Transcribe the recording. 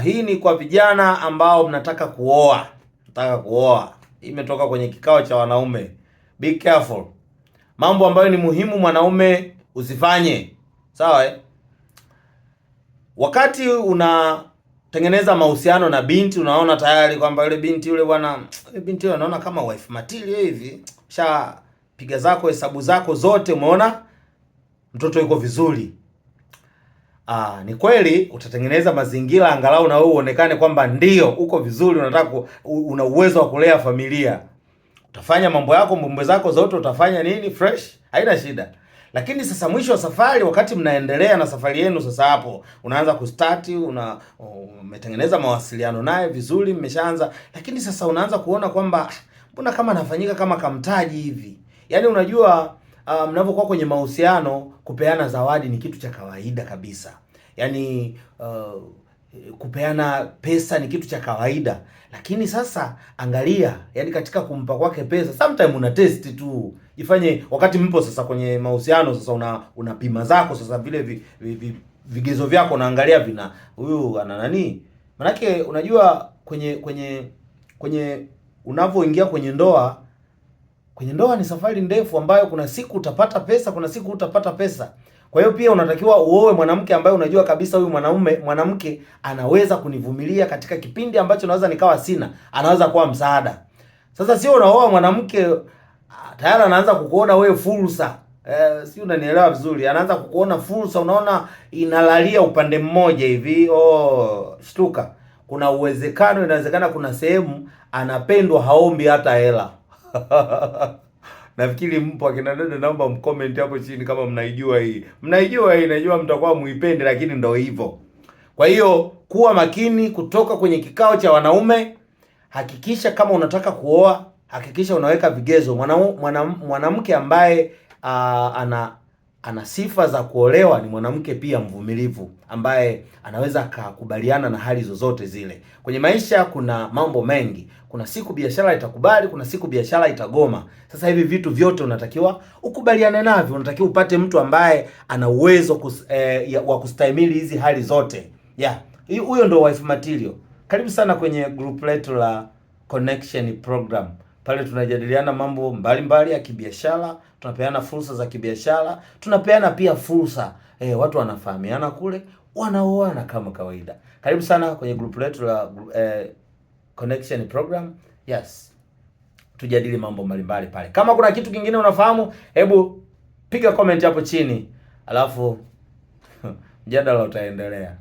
Hii ni kwa vijana ambao mnataka kuoa. Hii imetoka kwenye kikao cha wanaume. Be careful. Mambo ambayo ni muhimu mwanaume usifanye. Sawa Wakati unatengeneza mahusiano na binti, unaona tayari kwamba yule binti yule anaona kama wife material hivi. Piga zako hesabu zako zote, umeona mtoto yuko vizuri. Ni kweli utatengeneza mazingira angalau na wewe uonekane kwamba ndio uko vizuri, una uwezo wa kulea familia. Utafanya mambo zako zote, utafanya nini fresh, haina shida. Lakini sasa mwisho wa safari, wakati mnaendelea na safari yenu, sasa hapo unaanza kustart, umetengeneza mawasiliano naye vizuri, mmeshaanza, lakini sasa unaanza kuona kwamba mbona kama nafanyika kama kamtaji hivi. Yaani unajua mnapokuwa kwenye mahusiano, kupeana zawadi ni kitu cha kawaida kabisa. Yaani kupeana pesa ni kitu cha kawaida. Lakini sasa angalia, yani katika kumpa kwake pesa, sometimes una test tu. Jifanye wakati mpo sasa kwenye mahusiano, sasa unapima zako sasa vile vigezo vyako, unaangalia huyu ana nani? Manake unajua kwenye unavyoingia kwenye ndoa ni safari ndefu ambayo kuna siku utapata pesa, kuna siku utapata pesa. Kwa hiyo pia unatakiwa uoe mwanamke ambaye unajua kabisa huyu mwanamke anaweza kunivumilia katika kipindi ambacho naweza nikawa sina, anaweza kuwa msaada. Sasa sio unaoa mwanamke tayari anaanza kukuona wewe fursa. Si unanielewa vizuri? Anaanza kukuona fursa, unaona inalalia upande mmoja hivi. Shtuka. Inawezekana kuna sehemu anapendwa, haombi hata hela. Nafikiri mpo akina dada, naomba mcomment hapo chini kama mnaijua hii. Najua mtakuwa muipendi, lakini ndio hivyo. Kwa hiyo kuwa makini kutoka kwenye kikao cha wanaume. Hakikisha kama unataka kuoa, hakikisha unaweka vigezo. Mwanamke ambaye ana sifa za kuolewa ni mwanamke pia mvumilivu, ambaye anaweza akakubaliana na hali zozote zile. Kwenye maisha kuna mambo mengi. Kuna siku biashara itakubali, kuna siku biashara itagoma. Sasa hivi vitu vyote unatakiwa ukubaliane navyo. Unatakiwa upate mtu ambaye ana uwezo wa kustahimili hizi hali zote. Huyo ndo wife material. Karibu sana kwenye group letu la Connection Program. Pale tunajadiliana mambo mbalimbali ya kibiashara, tunapeana fursa za kibiashara, tunapeana pia fursa watu wanafahamiana kule, wanaoana kama kawaida. Karibu sana kwenye group letu la Connection Program. Tujadili mambo mbalimbali pale. Kama kuna kitu kingine unafahamu, hebu piga comment hapo chini, alafu mjadala utaendelea.